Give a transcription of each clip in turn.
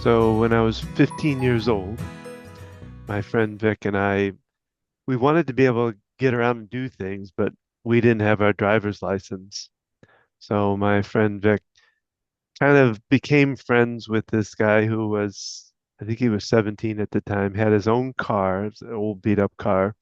So when I was 15 years old, my friend Vic and we wanted to be able to get around and do things, but we didn't have our driver's license. So my friend Vic kind of became friends with this guy who was, I think he was 17 at the time, had his own car, it was an old beat up car.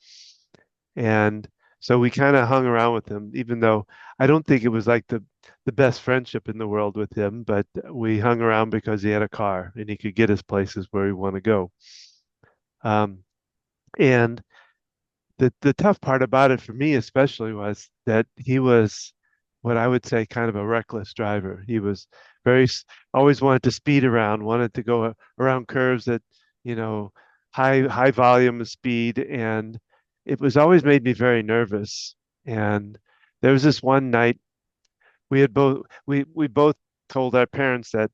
And so we kind of hung around with him, even though I don't think it was like the best friendship in the world with him, but we hung around because he had a car and he could get us places where we want to go. Um, and the tough part about it for me especially was that he was what I would say kind of a reckless driver. He was very always wanted to speed around, wanted to go around curves at, you know, high volume of speed, and it was always made me very nervous. And there was this one night we both told our parents that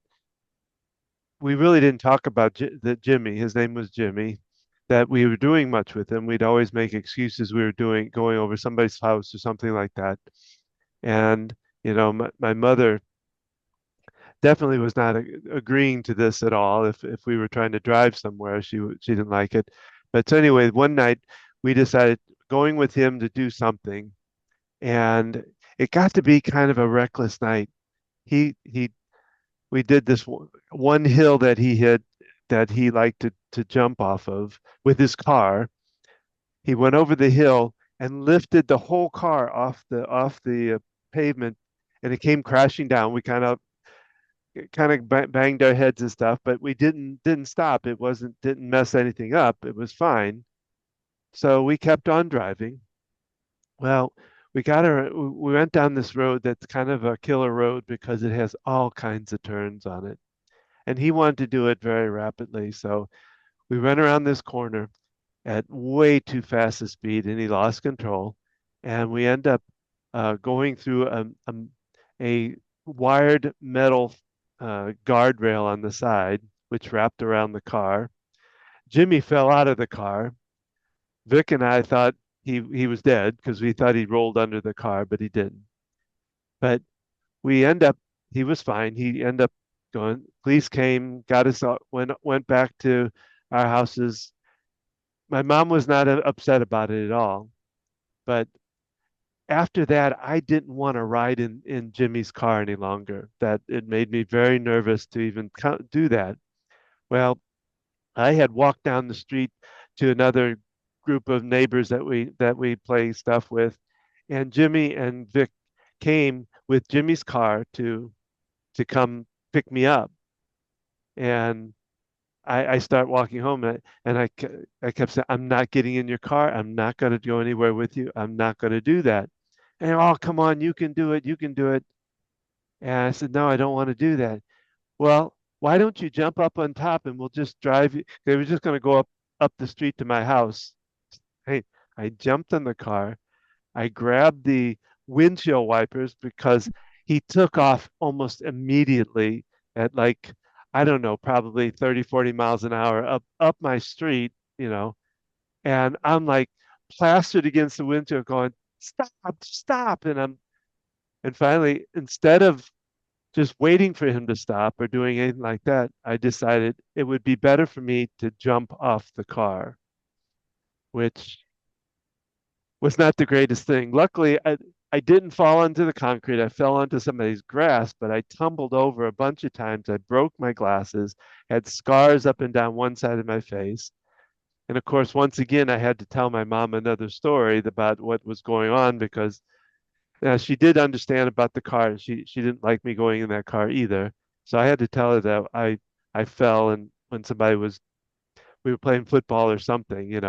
we really didn't talk about Jimmy. His name was Jimmy. That we were doing much with him. We'd always make excuses we were going over somebody's house or something like that. And my mother definitely was not agreeing to this at all. If we were trying to drive somewhere, she didn't like it. But so anyway, one night we decided going with him to do something, and it got to be kind of a reckless night. He we did this one hill that he hit that he liked to jump off of with his car. He went over the hill and lifted the whole car off the pavement, and it came crashing down. We kind of banged our heads and stuff, but we didn't stop. It wasn't didn't mess anything up. It was fine. So we kept on driving. Well, we went down this road that's kind of a killer road because it has all kinds of turns on it, and he wanted to do it very rapidly. So we went around this corner at way too fast a speed, and he lost control. And we end up going through a wired metal guardrail on the side, which wrapped around the car. Jimmy fell out of the car. Vic and I thought he was dead because we thought he rolled under the car, but he didn't. But we end up he was fine. He ended up going. Police came, got us out, went back to our houses. My mom was not upset about it at all, but after that, I didn't want to ride in Jimmy's car any longer. That it made me very nervous to even do that. Well, I had walked down the street to another group of neighbors that we play stuff with, and Jimmy and Vic came with Jimmy's car to come pick me up. And I start walking home, and I kept saying, I'm not getting in your car. I'm not going to go anywhere with you. I'm not going to do that. And oh, come on, you can do it. You can do it. And I said, no, I don't want to do that. Well, why don't you jump up on top and we'll just drive you? They were just going to go up the street to my house. Hey, I jumped in the car. I grabbed the windshield wipers because he took off almost immediately at like, I don't know, probably 30, 40 miles an hour up my street, and I'm like plastered against the windshield going, stop, stop. And finally, instead of just waiting for him to stop or doing anything like that, I decided it would be better for me to jump off the car, which was not the greatest thing. Luckily, I didn't fall onto the concrete. I fell onto somebody's grass, but I tumbled over a bunch of times. I broke my glasses, had scars up and down one side of my face. And of course, once again, I had to tell my mom another story about what was going on because she did understand about the car, and she didn't like me going in that car either. So I had to tell her that I fell, and when somebody was we were playing football or something,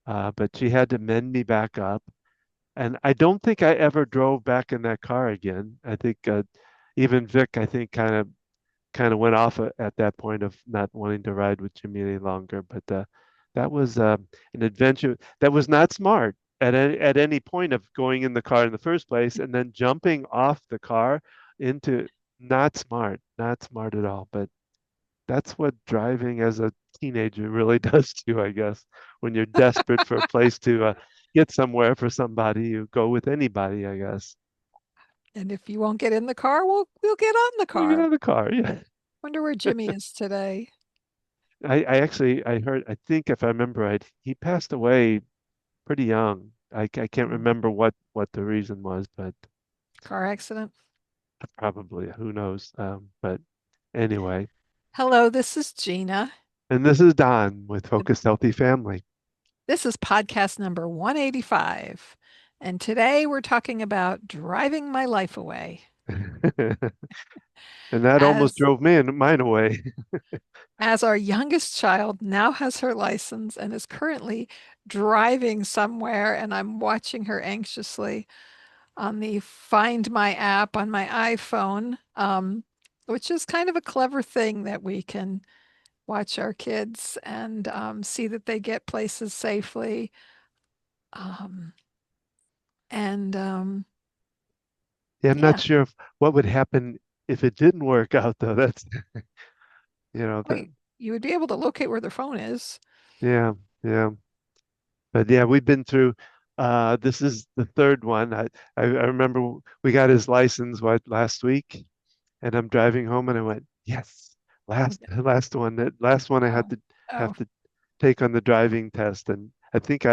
but she had to mend me back up. And I don't think I ever drove back in that car again. I think even Vic, I think, kind of went off at that point of not wanting to ride with Jimmy any longer. But that was an adventure that was not smart at any point of going in the car in the first place, and then jumping off the car into not smart, not smart at all. But that's what driving as a teenager really does to you, I guess. When you're desperate for a place to get somewhere for somebody, you go with anybody, I guess. And if you won't get in the car, we'll get on the You get car. out of the car, yeah. Wonder where Jimmy is today. I actually I heard I think if I remember right, he passed away pretty young. I can't Mm. remember what the reason was, but Car accident. probably who knows. But anyway, Hello, this is Gina. and this is Don with Focused Healthy Family. This is podcast number 185. And today we're talking about driving my life away. And that almost As drove me and mine away. as our youngest child now has her license and is currently driving somewhere, and I'm watching her anxiously on the Find My app on my iPhone, which is kind of a clever thing that we can watch our kids and see that they get places safely. Um, and Yeah, I'm not yeah, sure what would happen if it didn't work out though. That's well, that you would be able to locate where their phone is. yeah, yeah. But yeah, we've been through this is the third one. I remember we got his license what last week and I'm driving home and I went, yes, last one. That last one I had Oh, to have oh, to take on the driving test and I think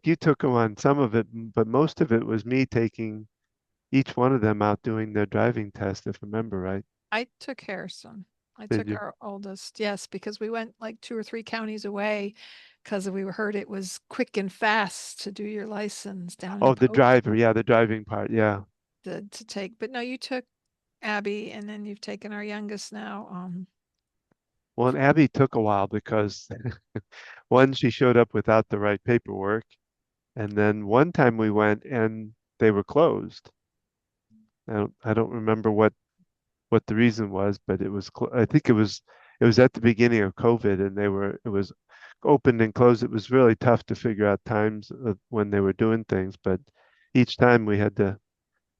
you took him on some of it, but most of it was me taking each one of them out doing their driving test, if I remember right. I took Harrison. I Did took you? our oldest, yes, because we went like 2 or 3 counties away because we heard it was quick and fast to do your license down in Oh, the Polk driver. Yeah, the driving part. Yeah. to take. But no, you took Abby, and then you've taken our youngest now. Well, and Abby took a while because one, she showed up without the right paperwork, and then one time we went and they were closed. I don't remember what the reason was, but it was I think it was at the beginning of COVID, and they were it was opened and closed. It was really tough to figure out times of when they were doing things, but each time we had to,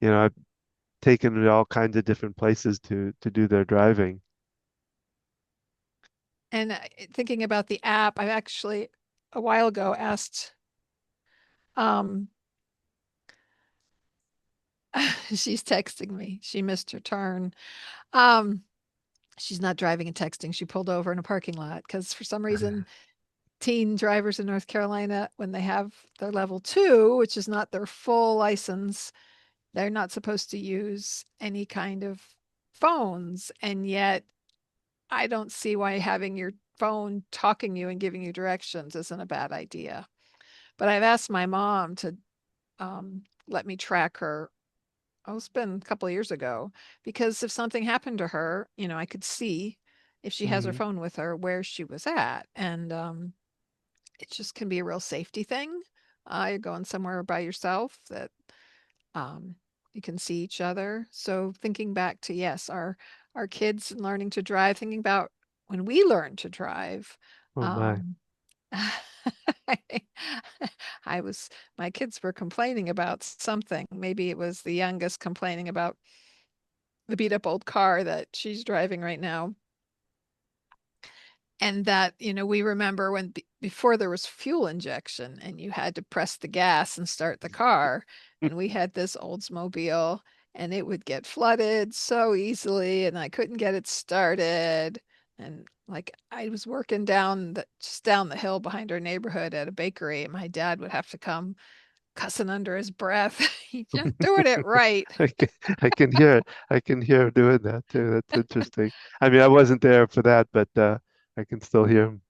I've taken it all kinds of different places to do their driving. And thinking about the app, I actually a while ago asked, um, she's texting me. She missed her turn. Um, she's not driving and texting. She pulled over in a parking lot because for some reason, teen drivers in North Carolina, when they have their level two, which is not their full license, they're not supposed to use any kind of phones. And yet, I don't see why having your phone talking you and giving you directions isn't a bad idea. But I've asked my mom to let me track her. Oh, it's been a couple of years ago because if something happened to her, I could see if she has her Hmm. phone with her where she was at. And it just can be a real safety thing. You're going somewhere by yourself that um, you can see each other. So thinking back to yes, our kids learning to drive, thinking about when we learned to drive. Oh my. Um, I was my kids were complaining about something. Maybe it was the youngest complaining about the beat up old car that she's driving right now. And that, we remember when before there was fuel injection and you had to press the gas and start the car. And we had this Oldsmobile and it would get flooded so easily and I couldn't get it started. And like I was working just down the hill behind our neighborhood at a bakery, and my dad would have to come cussing under his breath. He's just doing it right. I can, I can hear it. I can hear him doing that too. That's interesting. I mean, I wasn't there for that, but I can still hear him.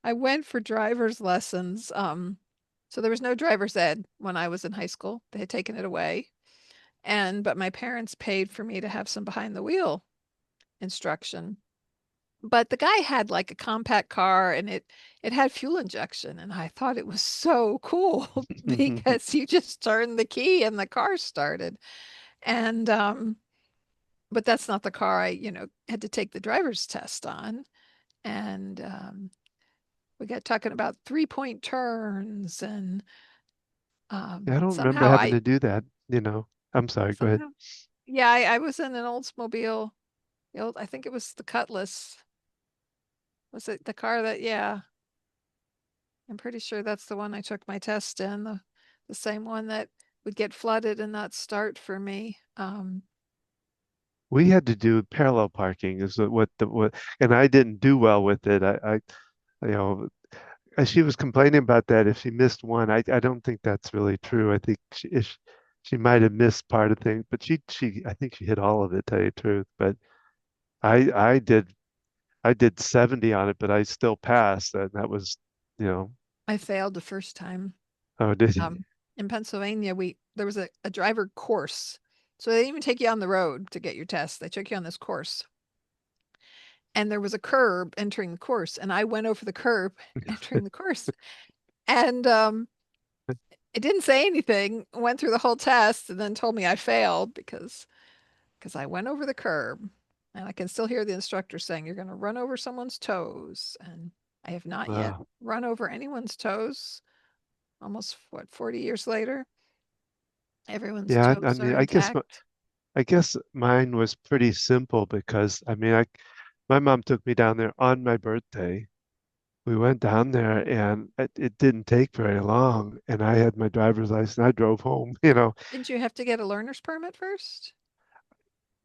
I went for driver's lessons. So there was no driver's ed when I was in high school. They had taken it away. But my parents paid for me to have some behind the wheel instruction. But the guy had like a compact car and it had fuel injection and I thought it was so cool because you just turned the key and the car started. And but that's not the car I, had to take the driver's test on. And we got talking about 3-point turns and I don't remember somehow having to do that, I'm sorry, go ahead. somehow, yeah, I was in an Oldsmobile. I think it was the Cutlass. Was it the car that, yeah, I'm pretty sure that's the one I took my test in, the same one that would get flooded and not start for me. we had to do parallel parking is what, and I didn't do well with it. You know, she was complaining about that if she missed one. I don't think that's really true. I think she might have missed part of things, but I think she hit all of it, tell you the truth. But I I did I did 70 on it, but I still passed, and that was, you know, I failed the first time. oh, did you? Um, in Pennsylvania, we there was a driver course. So they didn't even take you on the road to get your test. They took you on this course. And there was a curb entering the course, and I went over the curb entering the course. And it didn't say anything, went through the whole test, and then told me I failed because I went over the curb. And I can still hear the instructor saying, "You're going to run over someone's toes." And I have not yet Wow. run over anyone's toes. Almost, what, 40 years later? Everyone's Yeah, I toes are mean, intact. I guess mine was pretty simple because I mean, my mom took me down there on my birthday. We went down there and it didn't take very long, and I had my driver's license. I drove home, you know. Didn't you have to get a learner's permit first?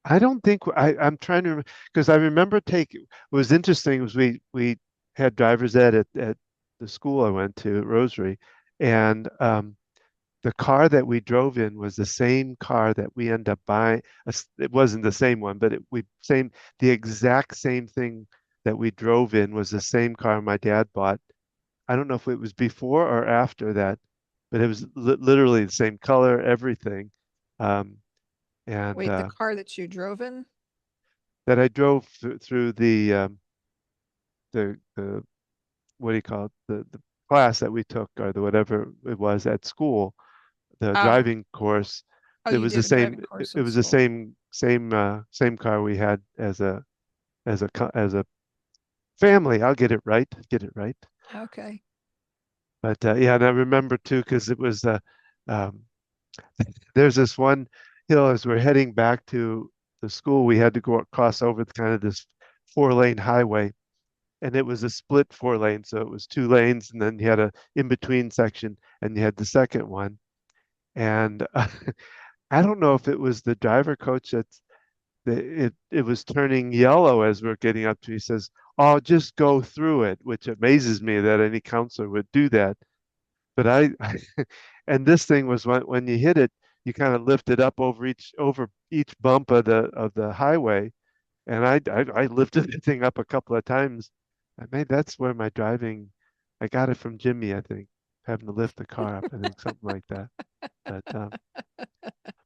I don't think I'm trying to because I remember taking what was interesting was we had driver's ed at the school I went to, Rosary, and the car that we drove in was the same car that we ended up buying. It wasn't the same one, but the exact same thing that we drove in was the same car my dad bought. I don't know if it was before or after that, but it was literally the same color, everything. Um, and Wait, the car that you drove in? that I drove through the what do you call it, the class that we took or the whatever it was at school, the Oh, driving course. oh, It you was the did a same. driving It course it in was the school. same car we had as a family. I'll get it right. Get it right. Okay. But yeah, and I remember too because it was um, there's this one hill as we're heading back to the school. We had to go across over kind of this 4-lane highway, and it was a split 4 lane, so it was 2 lanes, and then you had a in between section, and you had the second one. And I don't know if it was the driver coach it was turning yellow as we're getting up to. He says, "Oh, just go through it," which amazes me that any counselor would do that. But and this thing was when you hit it, you kind of lift it up over each bump of the highway, and I lifted the thing up a couple of times. I made that's where my driving, I got it from Jimmy, I think, having to lift the car up, I think something like that.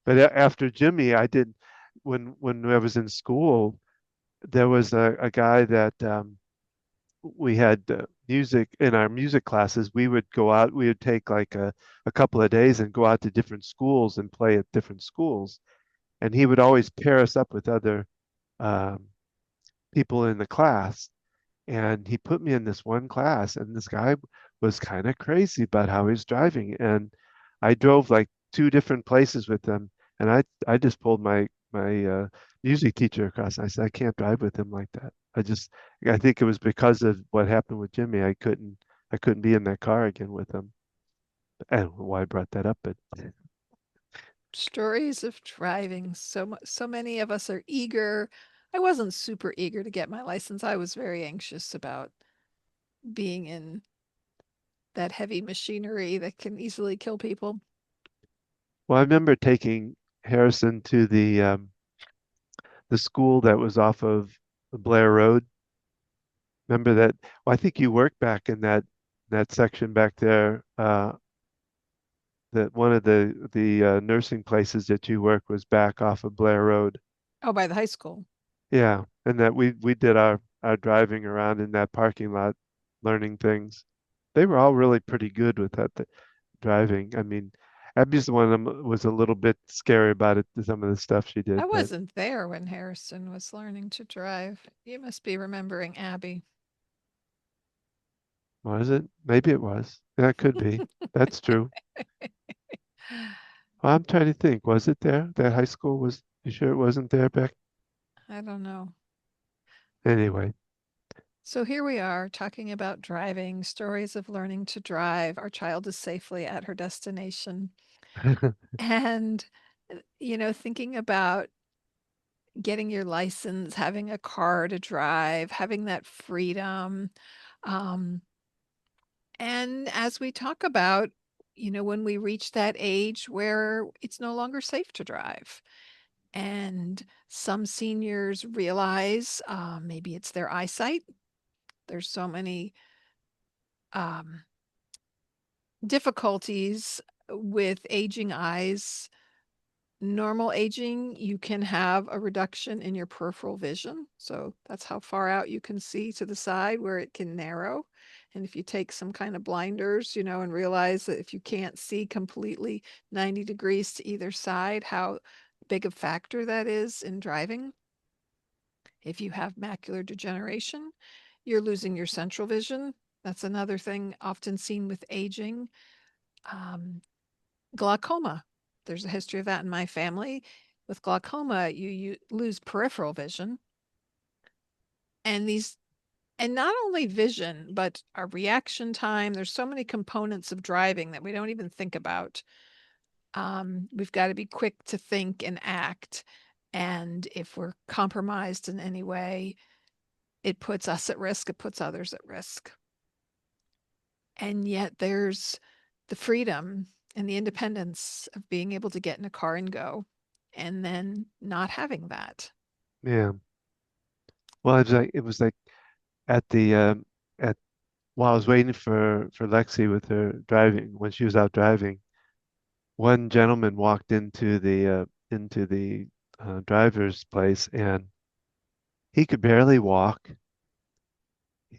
But after Jimmy, I did when I was in school, there was a guy that we had music in our music classes. We would go out, we would take like a couple of days and go out to different schools and play at different schools. And he would always pair us up with other um, people in the class. And he put me in this one class, and this guy was kind of crazy about how he was driving. And I drove like two different places with him, and I just pulled my music teacher across. I said I can't drive with him like that. I think it was because of what happened with Jimmy. I couldn't be in that car again with him. I don't know why I brought that up, but Stories of driving. So many of us are eager. I wasn't super eager to get my license. I was very anxious about being in that heavy machinery that can easily kill people. well, I remember taking Harrison to the school that was off of Blair Road. Remember that? Well, I think you worked back in that section back there. That one of the nursing places that you worked was back off of Blair Road. Oh, by the high school. Yeah, and that we did our driving around in that parking lot, learning things. They were all really pretty good with driving. I mean, Abby's the one that was a little bit scary about it, some of the stuff she I did, but wasn't there when Harrison was learning to drive. You must be remembering Abby. was it? Maybe it was. That could be. That's true. Well, I'm trying to think. Was it there? That high school was, you sure it wasn't there back? I don't know. Anyway. So here we are talking about driving, stories of learning to drive. Our child is safely at her destination. And, thinking about getting your license, having a car to drive, having that freedom. Um, and as we talk about, when we reach that age where it's no longer safe to drive, and some seniors realize maybe it's their eyesight. There's so many um, difficulties with aging eyes. Normal aging, you can have a reduction in your peripheral vision. So that's how far out you can see to the side where it can narrow. And if you take some kind of blinders, and realize that if you can't see completely 90 degrees to either side, how big a factor that is in driving. If you have macular degeneration, you're losing your central vision. That's another thing often seen with aging. Um, Glaucoma. There's a history of that in my family. With glaucoma, you lose peripheral vision, and not only vision, but our reaction time. There's so many components of driving that we don't even think about. We've got to be quick to think and act. And if we're compromised in any way, it puts us at risk, it puts others at risk. And yet there's the freedom and the independence of being able to get in a car and go, and then not having that. Yeah. Well, it was like at the at while I was waiting for Lexi with her driving when she was out driving, one gentleman walked into the driver's place and he could barely walk.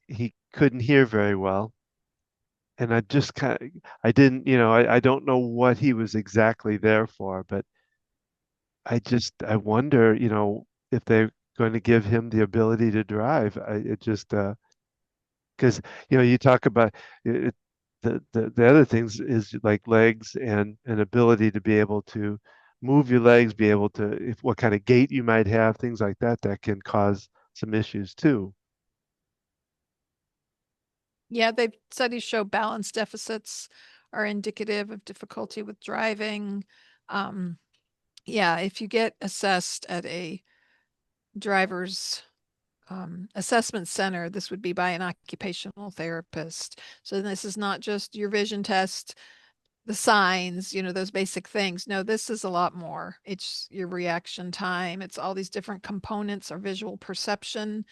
He couldn't hear very well. And I just kind of, I didn't, I don't know what he was exactly there for, but I wonder, if they're going to give him the ability to drive. It just, because, you talk about it, the other things is like legs and an ability to be able to move your legs, be able to, if what kind of gait you might have, things like that, that can cause some issues too. Yeah, they studies show balance deficits are indicative of difficulty with driving. Um, yeah, if you get assessed at a driver's assessment center, this would be by an occupational therapist. So this is not just your vision test, the signs, those basic things. No, this is a lot more. It's your reaction time. It's all these different components or visual perception.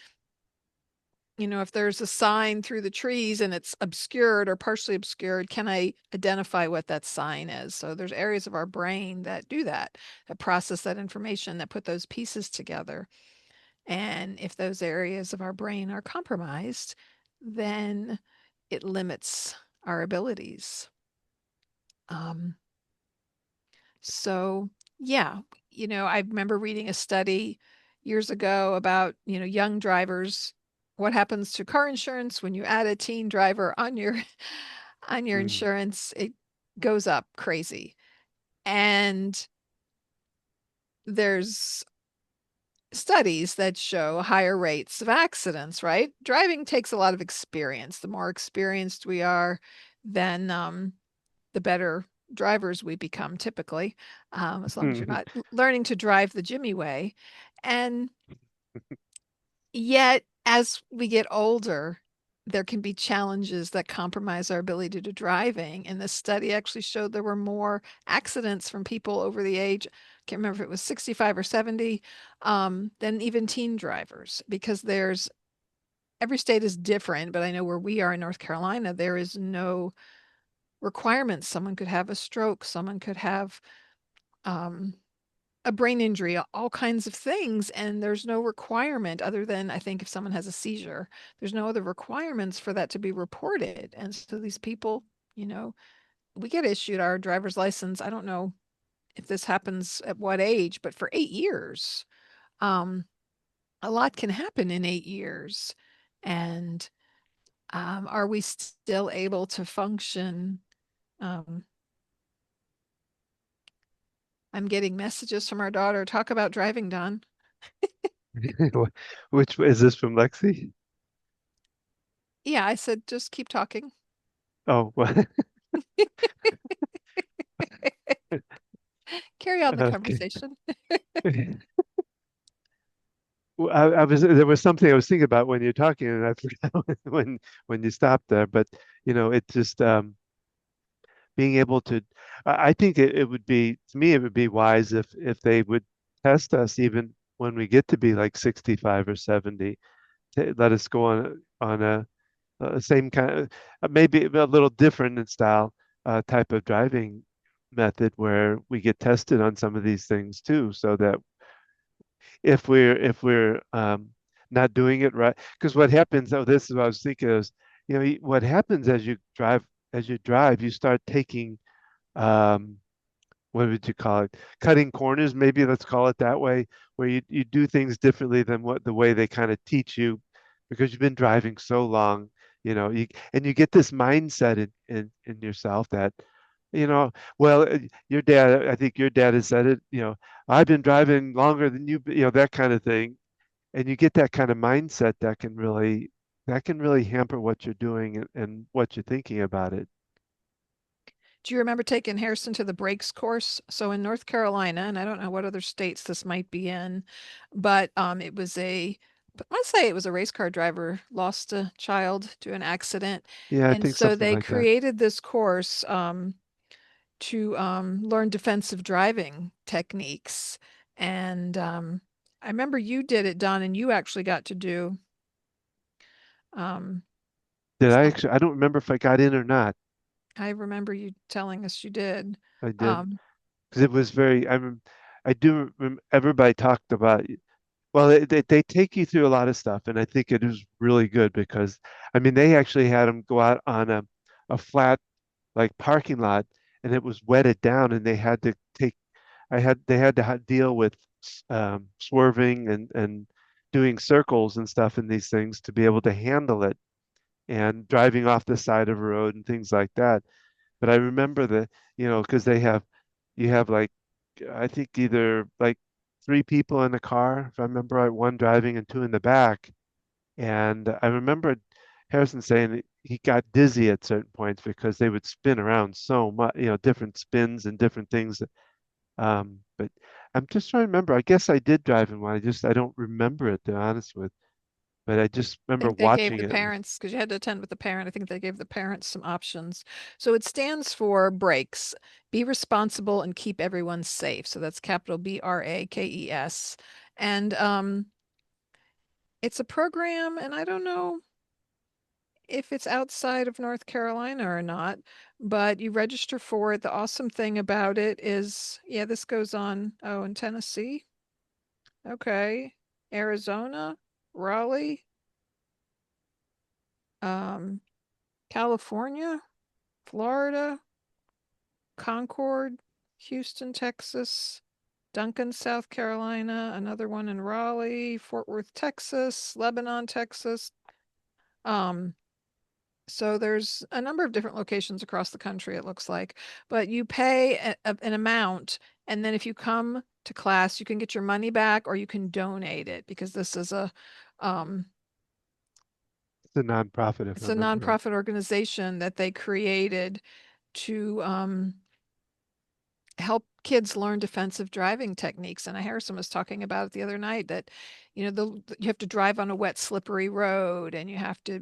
If there's a sign through the trees and it's obscured or partially obscured, can I identify what that sign is? So there's areas of our brain that do that process that information, that put those pieces together. And if those areas of our brain are compromised, then it limits our abilities. Um, So, yeah, I remember reading a study years ago about, young drivers. What happens to car insurance when you add a teen driver on your on your Mm. insurance? It goes up crazy. And there's studies that show higher rates of accidents, right? Driving takes a lot of experience. The more experienced we are, then the better drivers we become typically, as long as you're not learning to drive the Jimmy way. And yet, as we get older, there can be challenges that compromise our ability to driving. And this study actually showed there were more accidents from people over the age, I can't remember if it was 65 or 70, than even teen drivers, because every state is different. But I know where we are in North Carolina, there is no requirements. Someone could have a stroke, someone could have um, a brain injury, all kinds of things, and there's no requirement other than, I think, if someone has a seizure, there's no other requirements for that to be reported. And so these people, you know, we get issued our driver's license. I don't know if this happens at what age, but for 8 years, um, a lot can happen in 8 years. And are we still able to function? Um, I'm getting messages from our daughter. Talk about driving, Don. Which is this from Lexi? Yeah, I said, just keep talking. Oh, well, Carry on the okay. conversation. I was there was something I was thinking about when you're talking, and I forgot when you stopped there. But it just being able to. I think it would be to me it would be wise if they would test us even when we get to be like 65 or 70, to let us go on a same kind of maybe a little different in style type of driving method where we get tested on some of these things too, so that if we're not doing it right. Because what happens, oh, this is what I was thinking is, what happens as you drive, you start taking um, what would you call it? Cutting corners, maybe let's call it that way, where you do things differently than what the way they kind of teach you because you've been driving so long, and you get this mindset in yourself that, you know, well, your dad, I think your dad has said it, I've been driving longer than that kind of thing. And you get that kind of mindset that can really hamper what you're doing and what you're thinking about it. Do you remember taking Harrison to the brakes course? So in North Carolina, and I don't know what other states this might be in, but let's say it was a race car driver lost a child to an accident. Yeah, I And think so something they like that. created this course to learn defensive driving techniques. And I remember you did it, Don, and you actually got to do um, Did I some. actually? I don't remember if I got in or not. I remember you telling us you did. I did Um, because it was very. I do. Everybody talked about. Well, they take you through a lot of stuff, and I think it is really good because I mean they actually had them go out on a flat like parking lot, and it was wetted down, and they had to take. They had to deal with swerving and doing circles and stuff in these things to be able to handle it and driving off the side of a road and things like that. But I remember because you have like, I think either like three people in the car, if I remember right, one driving and two in the back. And I remember Harrison saying that he got dizzy at certain points because they would spin around so much, different spins and different things. But I'm just trying to remember. I guess I did drive in one. I don't remember it, to be honest with. But I just remember think they gave watching the it. parents, because you had to attend with the parent, I think they gave the parents some options. So it stands for breaks. Be responsible and keep everyone safe. So that's capital BRAKES. And it's a program, and I don't know if it's outside of North Carolina or not, but you register for it. The awesome thing about it is, yeah, this goes on, oh, in Tennessee. Okay. Arizona, Raleigh, um, California, Florida, Concord, Houston, Texas, Duncan, South Carolina, another one in Raleigh, Fort Worth, Texas, Lebanon, Texas. Um, so there's a number of different locations across the country, it looks like, but you pay an amount, and then if you come to class, you can get your money back or you can donate it because this is um, It's a nonprofit, if I it's a remember right. nonprofit organization that they created to help kids learn defensive driving techniques. And Harrison was talking about it the other night that, you have to drive on a wet, slippery road, and you have to,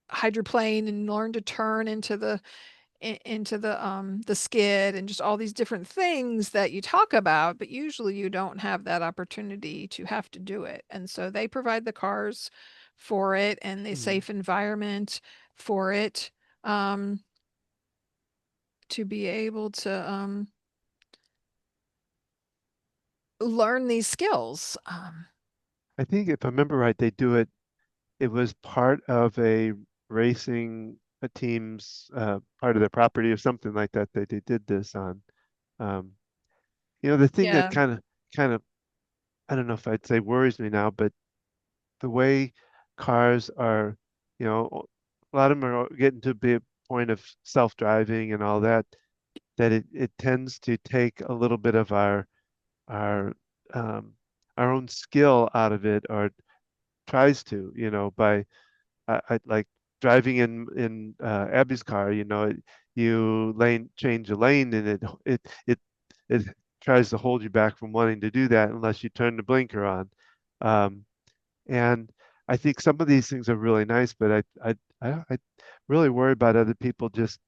hydroplane and learn to turn into the skid, and just all these different things that you talk about, but usually you don't have that opportunity to have to do it. And so they provide the cars for it and the Mm. safe environment for it, um, to be able to learn these skills. I think if I remember right, they do it. It was part of a team's part of their property or something like that. They did this on. Um, the thing that Yeah. kind of I don't know if I'd say worries me now, but the way cars are, a lot of them are getting to be a point of self-driving and all that, that it tends to take a little bit of our um, our own skill out of it, or tries to, by I like driving in Abby's car, you lane change a lane and it tries to hold you back from wanting to do that unless you turn the blinker on. Um, and I think some of these things are really nice, but I really worry about other people just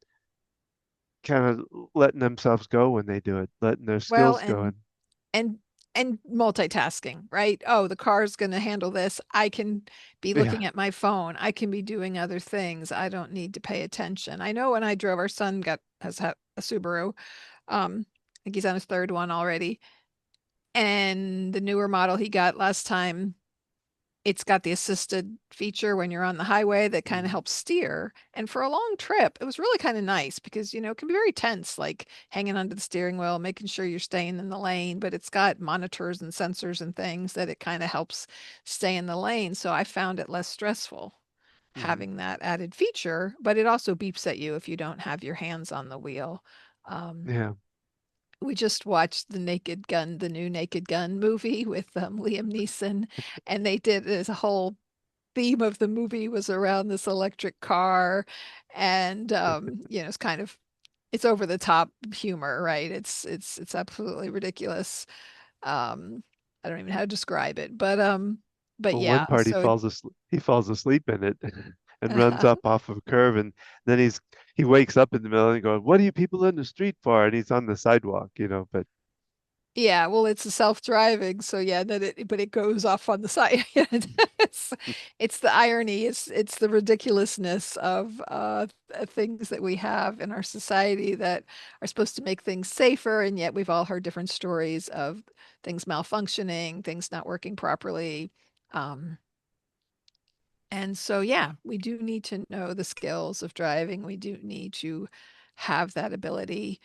kind of letting themselves go when they do it, letting their Well, skills go. And and and multitasking, right? Oh, the car's going to handle this. I can be yeah, looking at my phone. I can be doing other things. I don't need to pay attention. I know when I drove, our son got has had a Subaru. I think he's on his third one already. And the newer model he got last time, it's got the assisted feature when you're on the highway that kind of mhm, helps steer. And for a long trip, it was really kind of nice because, it can be very tense, like hanging onto the steering wheel, making sure you're staying in the lane, but it's got monitors and sensors and things that it kind of helps stay in the lane. So I found it less stressful mhm, having that added feature, but it also beeps at you if you don't have your hands on the wheel. Um, yeah. we just watched the new Naked Gun movie with Liam Neeson, and they did this whole theme of the movie was around this electric car, and it's kind of it's over the top humor, right? It's absolutely ridiculous. Um, I don't even know how to describe it, but Well, one yeah, part so it, he falls asleep in it and runs up off of a curve, and then he wakes up in the middle and goes, "What are you people in the street for?" And he's on the sidewalk, but yeah, well, it's a self-driving, so yeah, but it goes off on the side. It's it's the irony, it's the ridiculousness of things that we have in our society that are supposed to make things safer, and yet we've all heard different stories of things malfunctioning, things not working properly. Um, and so yeah, we do need to know the skills of driving. We do need to have that ability.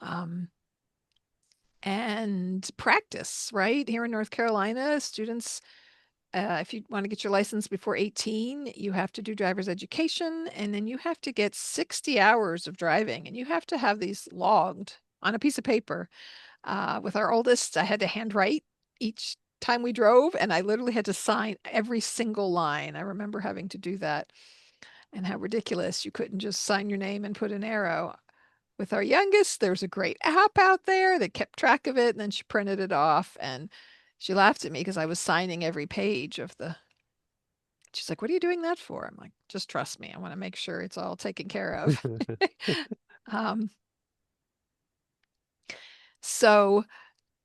Um, and practice, right? Here in North Carolina, students, if you want to get your license before 18, you have to do driver's education and then you have to get 60 hours of driving and you have to have these logged on a piece of paper. With our oldest, I had to handwrite each time we drove and I literally had to sign every single line. I remember having to do that and how ridiculous you couldn't just sign your name and put an arrow. With our youngest, there's a great app out there that kept track of it, and then she printed it off, and she laughed at me because I was signing every page of the she's like, "What are you doing that for?" I'm like, "Just trust me. I want to make sure it's all taken care of." Um, so,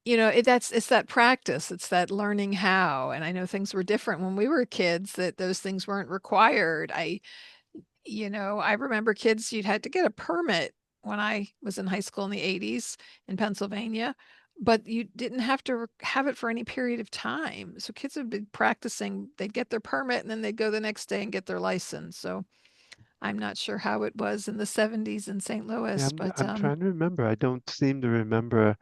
it's that practice, it's that learning how, and I know things were different when we were kids, that those things weren't required. I remember kids, you'd had to get a permit when I was in high school in the 80s in Pennsylvania, but you didn't have to have it for any period of time. So kids have been practicing, they'd get their permit and then they'd go the next day and get their license. So I'm not sure how it was in the 70s in St. yeah, Louis, but I'm trying to remember. I don't seem to remember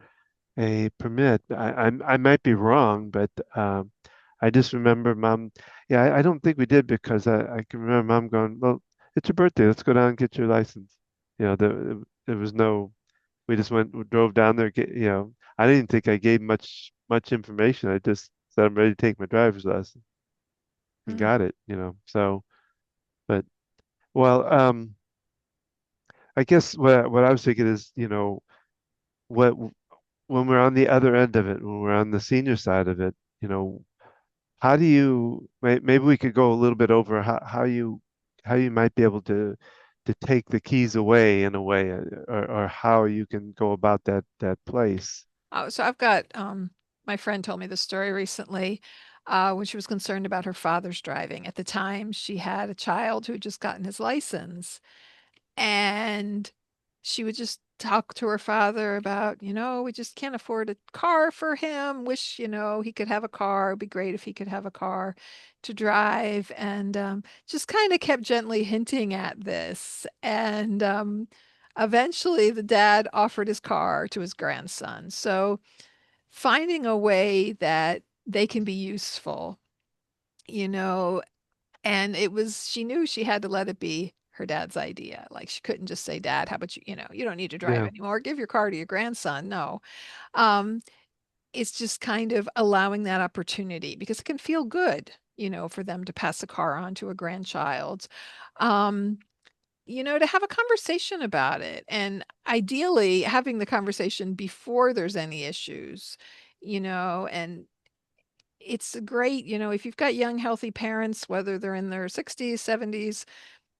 a permit. I might be wrong, but I just remember mom. Yeah, I don't think we did because I can remember mom going, "Well, it's your birthday. Let's go down and get your license." There was no. We just drove down there. I didn't think I gave much information. I just said I'm ready to take my driver's lesson and mm. got it. So, but well, I guess what I was thinking is, what when we're on the other end of it, when we're on the senior side of it, you know, how do maybe we could go a little bit over how you might be able to take the keys away in a way, or how you can go about that place. Oh, so my friend told me the story recently when she was concerned about her father's driving. At the time, she had a child who had just gotten his license. And she would just talk to her father about, we just can't afford a car for him. Wish, he could have a car. It'd be great if he could have a car to drive. And just kind of kept gently hinting at this. And eventually the dad offered his car to his grandson. So finding a way that they can be useful, you know, and she knew she had to let it be her dad's idea. Like she couldn't just say, Dad, how about you don't need to drive Yeah. anymore. Give your car to your grandson. No. Um, it's just kind of allowing that opportunity because it can feel good, for them to pass a car on to a grandchild. Um, to have a conversation about it, and ideally having the conversation before there's any issues, and it's great, if you've got young, healthy parents, whether they're in their 60s, 70s,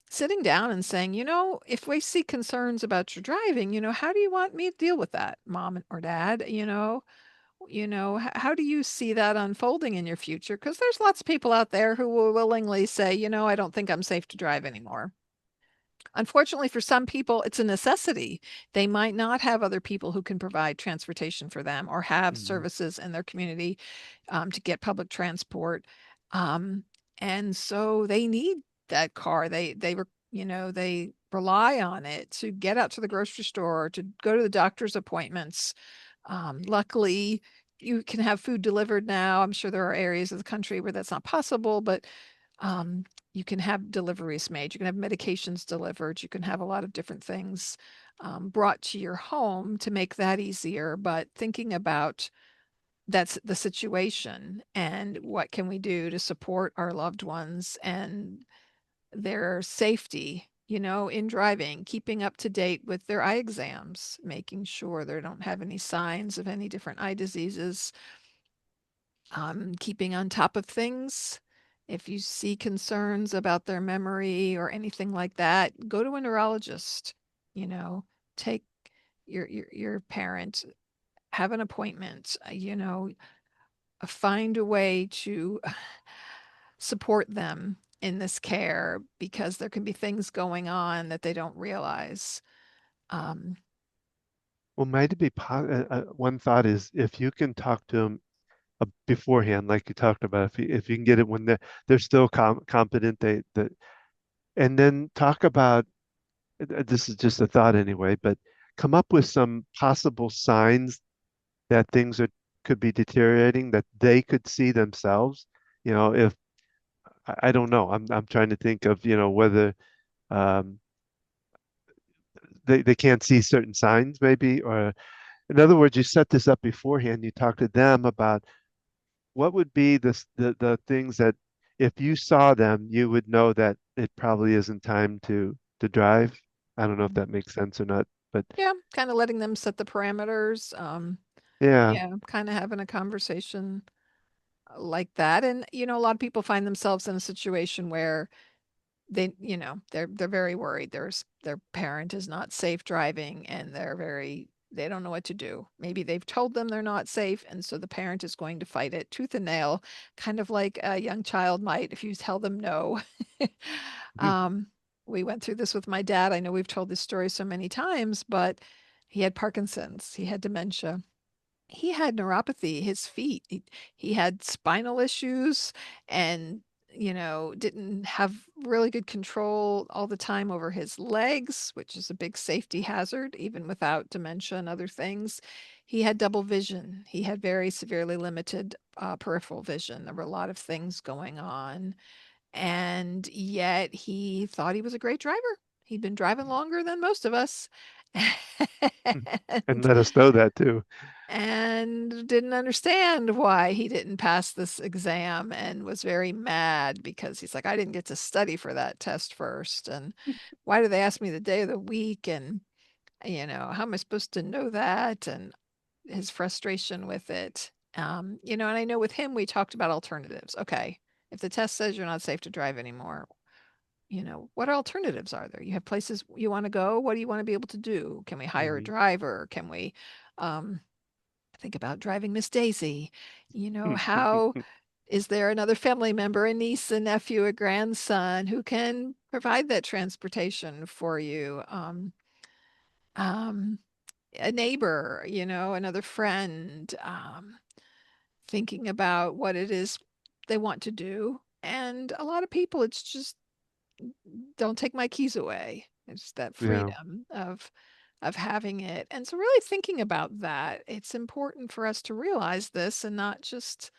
sitting down and saying, if we see concerns about your driving, how do you want me to deal with that, mom or dad? How do you see that unfolding in your future? Because there's lots of people out there who will willingly say, I don't think I'm safe to drive anymore. Unfortunately, for some people, it's a necessity. They might not have other people who can provide transportation for them or have Mhm. services in their community to get public transport. Um, and so they need that car. They rely on it to get out to the grocery store, to go to the doctor's appointments. Luckily, you can have food delivered now. I'm sure there are areas of the country where that's not possible, but um, you can have deliveries made. You can have medications delivered. You can have a lot of different things brought to your home to make that easier. But thinking about that's the situation and what can we do to support our loved ones and their safety, in driving, keeping up to date with their eye exams, making sure they don't have any signs of any different eye diseases, keeping on top of things. If you see concerns about their memory or anything like that, go to a neurologist. You know, take your parent, have an appointment. Find a way to support them in this care because there can be things going on that they don't realize. Um, Well, might it be one thought is if you can talk to them beforehand, like you talked about, if you can get it when they're still competent, and then talk about this is just a thought anyway, but come up with some possible signs that things are could be deteriorating that they could see themselves. If I don't know, I'm trying to think of, whether um, they can't see certain signs, maybe, or in other words, you set this up beforehand. You talk to them about what would be the things that if you saw them, you would know that it probably isn't time to drive. I don't know if that makes sense or not, but yeah, kind of letting them set the parameters. yeah. Yeah, kind of having a conversation like that. And, a lot of people find themselves in a situation where they're very worried. Their parent is not safe driving and they don't know what to do. Maybe they've told them they're not safe, and so the parent is going to fight it tooth and nail, kind of like a young child might if you tell them no. um, we went through this with my dad. I know we've told this story so many times, but he had Parkinson's, he had dementia, he had neuropathy, his feet. He had spinal issues and, didn't have really good control all the time over his legs, which is a big safety hazard, even without dementia and other things. He had double vision. He had very severely limited peripheral vision. There were a lot of things going on. And yet he thought he was a great driver. He'd been driving longer than most of us. And And let us know that too. didn't understand why he didn't pass this exam and was very mad because he's like, I didn't get to study for that test first. And why do they ask me the day of the week? And, how am I supposed to know that? And his frustration with it. And I know with him, we talked about alternatives. Okay, if the test says you're not safe to drive anymore, what alternatives are there? You have places you want to go. What do you want to be able to do? Can we hire a Hmm. driver? Can we, um, think about driving Miss Daisy. How is there another family member, a niece, a nephew, a grandson who can provide that transportation for you? Um, a neighbor, another friend, thinking about what it is they want to do. And a lot of people, it's just don't take my keys away. It's that Yeah. freedom of having it. And so really thinking about that, it's important for us to realize this and not just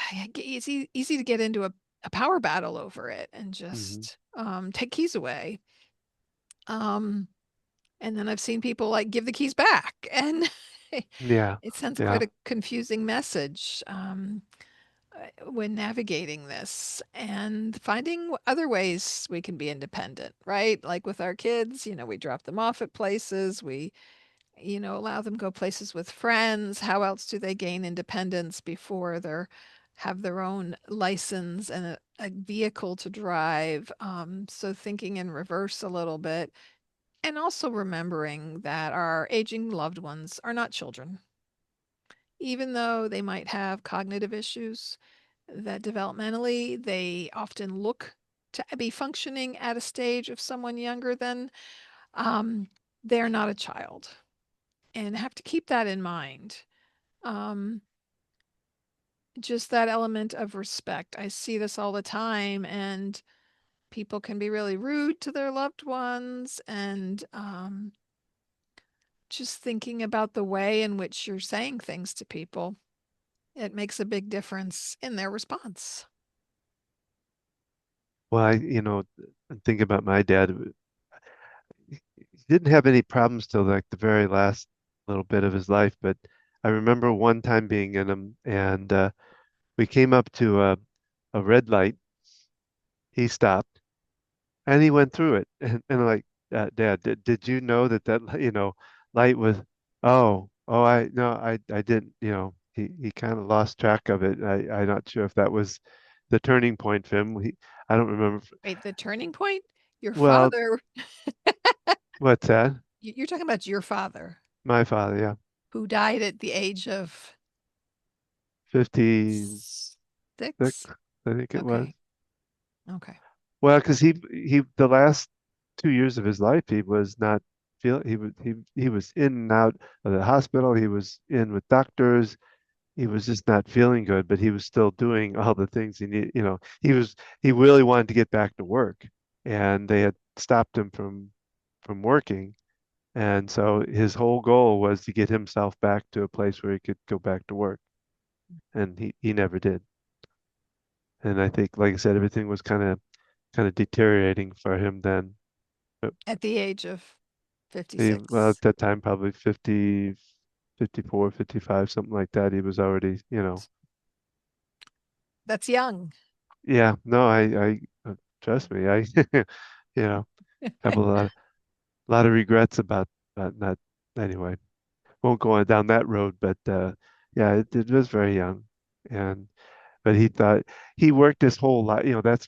it's easy to get into a power battle over it and Hmm. just take keys away. Um, and then I've seen people like give the keys back and Yeah. it sends Yeah. quite a confusing message. when navigating this and finding other ways we can be independent, right? Like with our kids, we drop them off at places, we, allow them go places with friends. How else do they gain independence before they're have their own license and a vehicle to drive? So thinking in reverse a little bit, and also remembering that our aging loved ones are not children, even though they might have cognitive issues, that developmentally they often look to be functioning at a stage of someone younger than, um, they're not a child, and have to keep that in mind. Um, just that element of respect. I see this all the time, and people can be really rude to their loved ones, and just thinking about the way in which you're saying things to people, it makes a big difference in their response. Well, think about my dad. He didn't have any problems till like the very last little bit of his life, but I remember one time being in him, and we came up to a red light. He stopped and he went through it, and like, Dad, did you know that light was? Oh, I no, I didn't. He kind of lost track of it. I'm not sure if that was the turning point for him. I don't remember. Wait, the turning point? Your Well, father, what's that? you're talking about your father My father, yeah, who died at the age of 56, 6? I think it was. Okay. Okay. Well, because he the last 2 years of his life he was not feel he was in and out of the hospital. He was in with doctors. He was just not feeling good, but he was still doing all the things he need. He really wanted to get back to work, and they had stopped him from working. And so his whole goal was to get himself back to a place where he could go back to work, and he never did. And I think, like I said, everything was kind of deteriorating for him then. But At the age of well, at 56. that time, probably 50, 54, 55, something like that. He was already, That's young. yeah, no, trust me, you know, have a lot of regrets about not, anyway, won't go on down that road, but, yeah, it was very young. And, but he thought he worked his whole life, that's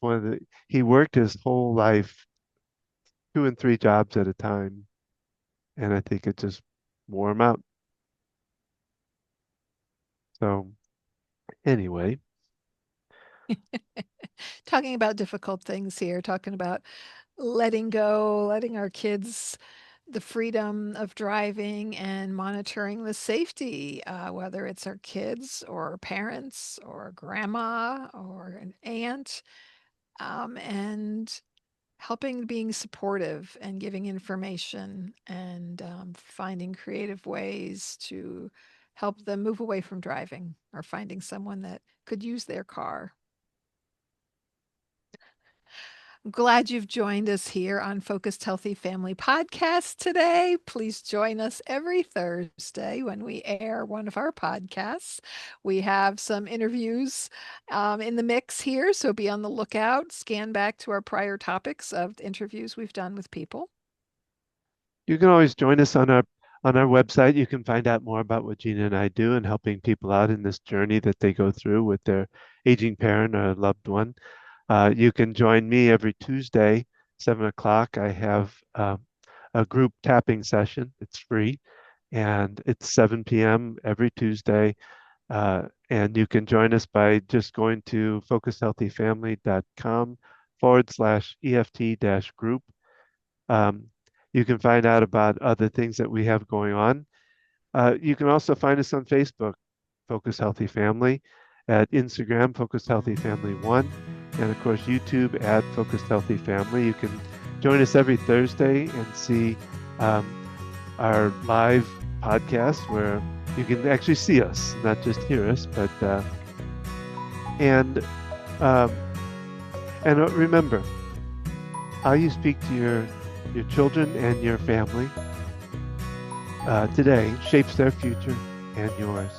he worked his whole life, 2 and 3 jobs at a time. And I think it just wore him out. So anyway, Talking about difficult things here, talking about letting go, letting our kids the freedom of driving and monitoring the safety, whether it's our kids or parents or grandma or an aunt, and helping being supportive and giving information and finding creative ways to help them move away from driving or finding someone that could use their car. I'm glad you've joined us here on Focused Healthy Family Podcast today. Please join us every Thursday when we air one of our podcasts. We have some interviews in the mix here, so be on the lookout. Scan back to our prior topics of interviews we've done with people. you can always join us on our website. You can find out more about what Gina and I do in helping people out in this journey that they go through with their aging parent or loved one. You can join me every Tuesday, 7 o'clock. I have a group tapping session. It's free, and it's 7 p.m. every Tuesday. And you can join us by just going to focusedhealthyfamily.com/EFT-group. Um, you can find out about other things that we have going on. You can also find us on Facebook, Focus Healthy Family, at Instagram, Focus Healthy Family 1, and of course, YouTube at Focus Healthy Family. You can join us every Thursday and see um, our live podcast where you can actually see us, not just hear us, but and um, remember, how you speak to your children and your family today shapes their future and yours.